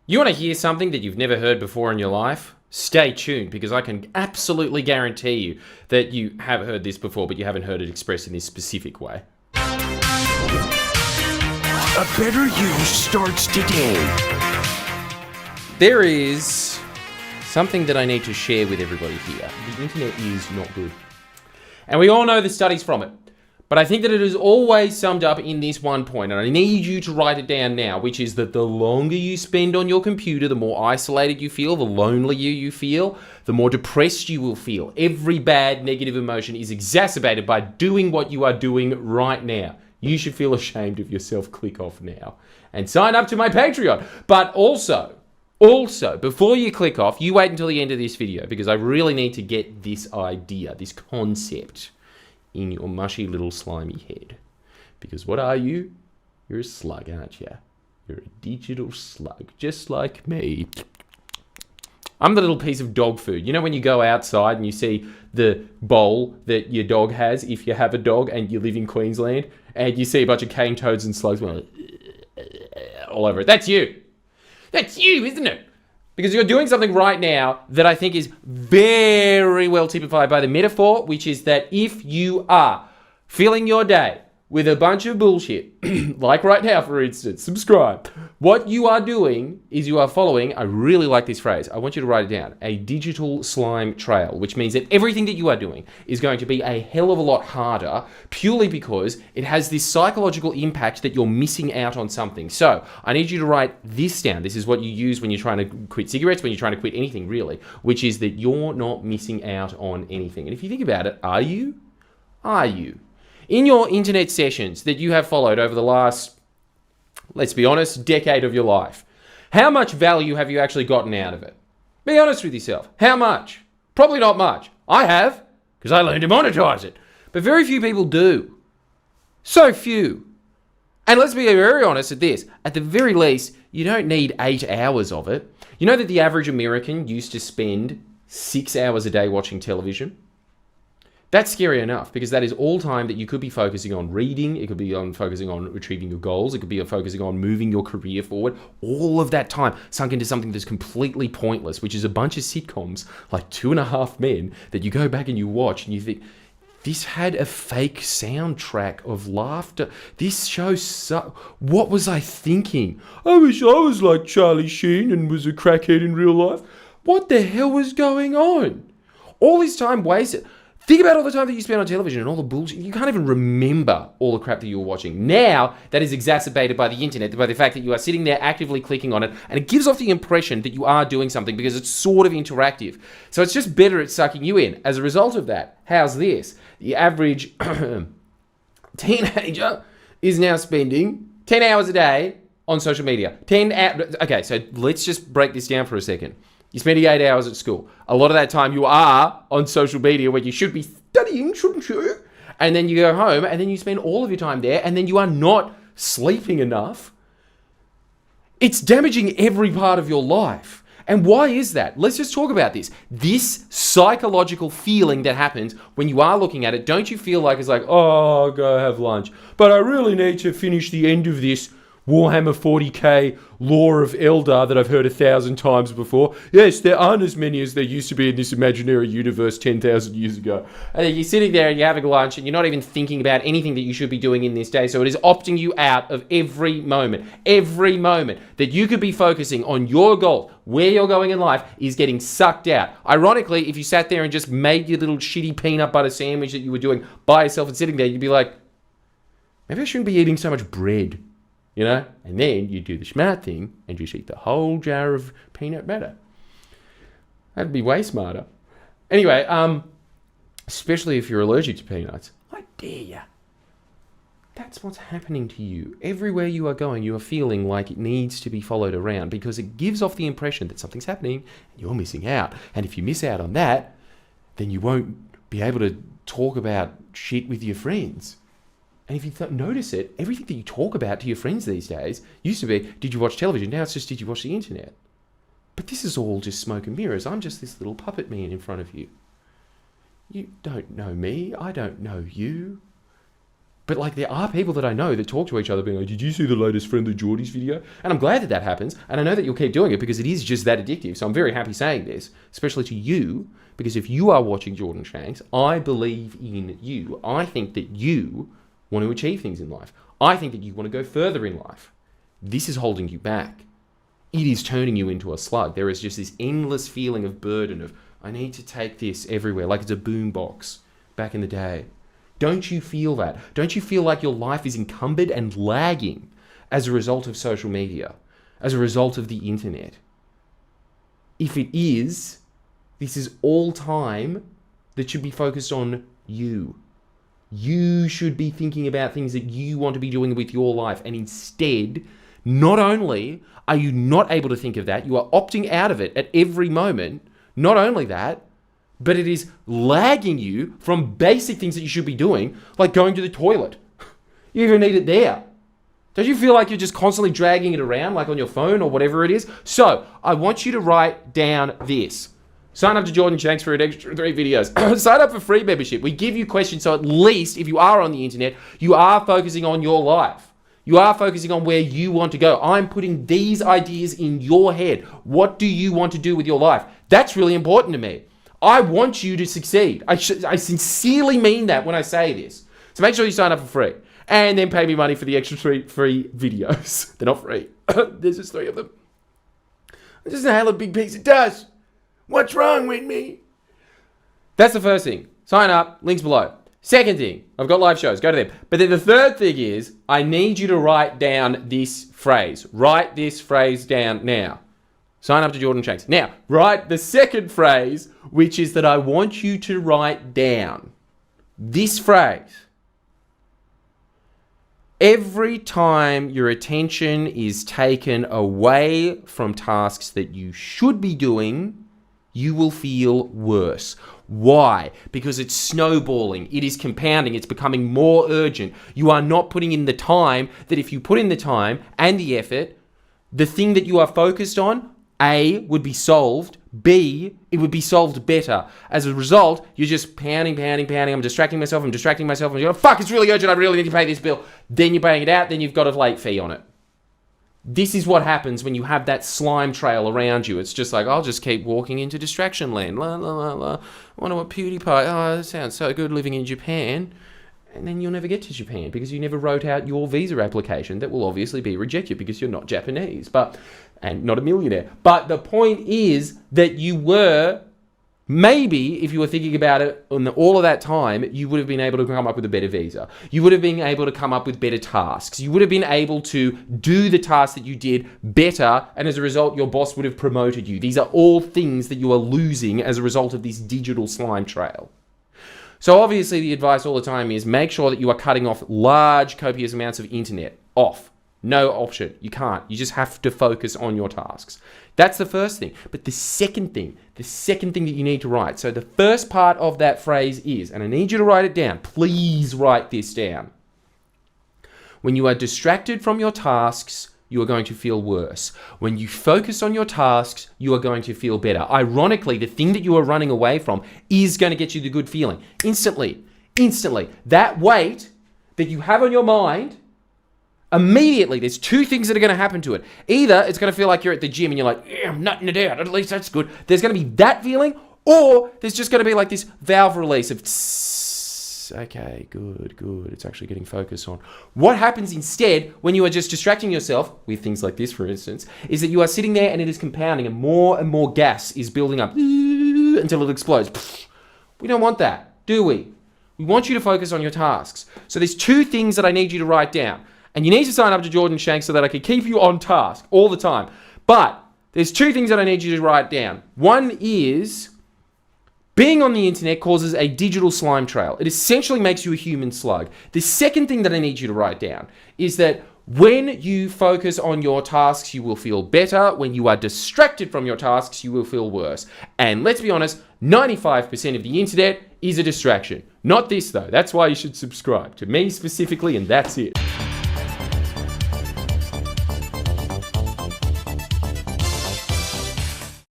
You want to hear something that you've never heard before in your life? Stay tuned, because I can absolutely guarantee you that you have heard this before, but you haven't heard it expressed in this specific way. A better you starts today. There is something that I need to share with everybody here. The internet is not good. And we all know the studies from it. But I think that it is always summed up in this one point, and I need you to write it down now, which is that the longer you spend on your computer, the more isolated you feel, the lonelier you feel, the more depressed you will feel. Every bad negative emotion is exacerbated by doing what you are doing right now. You should feel ashamed of yourself. Click off now and sign up to my Patreon. But also, before you click off, you wait until the end of this video, because I really need to get this idea, this concept, in your mushy little slimy head. Because what are you? You're a slug, aren't you? You're a digital slug, just like me. I'm the little piece of dog food. You know when you go outside and you see the bowl that your dog has, if you have a dog and you live in Queensland, and you see a bunch of cane toads and slugs all over it. That's you. That's you, isn't it? Because you're doing something right now that I think is very well typified by the metaphor, which is that if you are filling your day with a bunch of bullshit, like right now, for instance, subscribe. What you are doing is you are following, I really like this phrase, I want you to write it down, a digital slime trail, which means that everything that you are doing is going to be a hell of a lot harder, purely because it has this psychological impact that you're missing out on something. So I need you to write this down. This is what you use when you're trying to quit cigarettes, when you're trying to quit anything really, which is that you're not missing out on anything. And if you think about it, are you? Are you? In your internet sessions that you have followed over the last, let's be honest, decade of your life, how much value have you actually gotten out of it? Be honest with yourself. How much? Probably not much. I have, because I learned to monetize it. But very few people do. So few. And let's be very honest at this. At the very least, you don't need 8 hours of it. You know that the average American used to spend 6 hours a day watching television? That's scary enough, because that is all time that you could be focusing on reading, it could be on focusing on achieving your goals, it could be on focusing on moving your career forward. All of that time sunk into something that's completely pointless, which is a bunch of sitcoms like 2.5 Men that you go back and you watch and you think, this had a fake soundtrack of laughter. This show what was I thinking? I wish I was like Charlie Sheen and was a crackhead in real life. What the hell was going on? All this time wasted. Think about all the time that you spent on television and all the bullshit. You can't even remember all the crap that you were watching. Now, that is exacerbated by the internet, by the fact that you are sitting there actively clicking on it, and it gives off the impression that you are doing something because it's sort of interactive. So it's just better at sucking you in. As a result of that, how's this? The average teenager is now spending 10 hours a day on social media. 10 hours. Okay, so let's just break this down for a second. You're spending 8 hours at school. A lot of that time you are on social media where you should be studying, shouldn't you? And then you go home and then you spend all of your time there and then you are not sleeping enough. It's damaging every part of your life. And why is that? Let's just talk about this. This psychological feeling that happens when you are looking at it, don't you feel like it's like, oh, I'll go have lunch, but I really need to finish the end of this Warhammer 40k lore of Eldar that I've heard 1,000 times before. Yes, there aren't as many as there used to be in this imaginary universe 10,000 years ago. And then you're sitting there and you're having lunch and you're not even thinking about anything that you should be doing in this day. So it is opting you out of every moment that you could be focusing on your goal, where you're going in life, is getting sucked out. Ironically, if you sat there and just made your little shitty peanut butter sandwich that you were doing by yourself and sitting there, you'd be like, maybe I shouldn't be eating so much bread. You know, and then you do the smart thing and just eat the whole jar of peanut butter. That'd be way smarter. Anyway, especially if you're allergic to peanuts. I dare you. That's what's happening to you. Everywhere you are going, you are feeling like it needs to be followed around because it gives off the impression that something's happening and you're missing out. And if you miss out on that, then you won't be able to talk about shit with your friends. And if you notice it, everything that you talk about to your friends these days used to be, did you watch television? Now it's just, did you watch the internet? But this is all just smoke and mirrors. I'm just this little puppet man in front of you. You don't know me. I don't know you. But like, there are people that I know that talk to each other being like, did you see the latest Friendly Geordies video? And I'm glad that that happens. And I know that you'll keep doing it because it is just that addictive. So I'm very happy saying this, especially to you, because if you are watching Jordan Shanks, I believe in you. I think that you want to achieve things in life. I think that you want to go further in life. This is holding you back. It is turning you into a slug. There is just this endless feeling of burden of, I need to take this everywhere, like it's a boombox back in the day. Don't you feel that? Don't you feel like your life is encumbered and lagging as a result of social media, as a result of the internet? If it is, this is all time that should be focused on you. You should be thinking about things that you want to be doing with your life. And instead, not only are you not able to think of that, you are opting out of it at every moment. Not only that, but it is lagging you from basic things that you should be doing, like going to the toilet. You even need it there. Don't you feel like you're just constantly dragging it around, like on your phone or whatever it is? So, I want you to write down this. Sign up to Jordan Shanks for an extra 3 videos. Sign up for free membership. We give you questions, so at least if you are on the internet, you are focusing on your life. You are focusing on where you want to go. I'm putting these ideas in your head. What do you want to do with your life? That's really important to me. I want you to succeed. I sincerely mean that when I say this. So make sure you sign up for free. And then pay me money for the extra 3 free videos. They're not free. There's just 3 of them. I just inhale a big piece of dust. What's wrong with me? That's the first thing. Sign up. Links below. Second thing. I've got live shows. Go to them. But then the third thing is, I need you to write down this phrase. Write this phrase down now. Sign up to Jordan Shanks. Now, write the second phrase, which is that I want you to write down this phrase. Every time your attention is taken away from tasks that you should be doing, you will feel worse. Why? Because it's snowballing. It is compounding. It's becoming more urgent. You are not putting in the time that if you put in the time and the effort, the thing that you are focused on, A, would be solved. B, it would be solved better. As a result, you're just pounding. I'm distracting myself. I'm going, fuck, it's really urgent. I really need to pay this bill. Then you're paying it out. Then you've got a late fee on it. This is what happens when you have that slime trail around you. It's just like, I'll just keep walking into distraction land. La, la, la, la. I wonder what PewDiePie, oh, that sounds so good living in Japan. And then you'll never get to Japan because you never wrote out your visa application that will obviously be rejected because you're not Japanese, and not a millionaire. But the point is that you were, maybe if you were thinking about it on all of that time, you would have been able to come up with a better visa. You would have been able to come up with better tasks. You would have been able to do the tasks that you did better, and as a result, your boss would have promoted you. These are all things that you are losing as a result of this digital slime trail. So obviously the advice all the time is make sure that you are cutting off large, copious amounts of internet. Off. No option. You can't. You just have to focus on your tasks. That's the first thing. But the second thing that you need to write. So the first part of that phrase is, and I need you to write it down. Please write this down. When you are distracted from your tasks, you are going to feel worse. When you focus on your tasks, you are going to feel better. Ironically, the thing that you are running away from is going to get you the good feeling. Instantly. That weight that you have on your mind, immediately, there's 2 things that are going to happen to it. Either it's going to feel like you're at the gym and you're like, yeah, I'm nutting it out. At least that's good. There's going to be that feeling, or there's just going to be like this valve release of okay, good. It's actually getting focused on. What happens instead when you are just distracting yourself with things like this, for instance, is that you are sitting there and it is compounding and more gas is building up until it explodes. We don't want that, do we? We want you to focus on your tasks. So there's 2 things that I need you to write down. And you need to sign up to Jordan Shanks so that I can keep you on task all the time. But there's 2 things that I need you to write down. One is, being on the internet causes a digital slime trail. It essentially makes you a human slug. The second thing that I need you to write down is that when you focus on your tasks, you will feel better. When you are distracted from your tasks, you will feel worse. And let's be honest, 95% of the internet is a distraction. Not this though. That's why you should subscribe to me specifically, and that's it.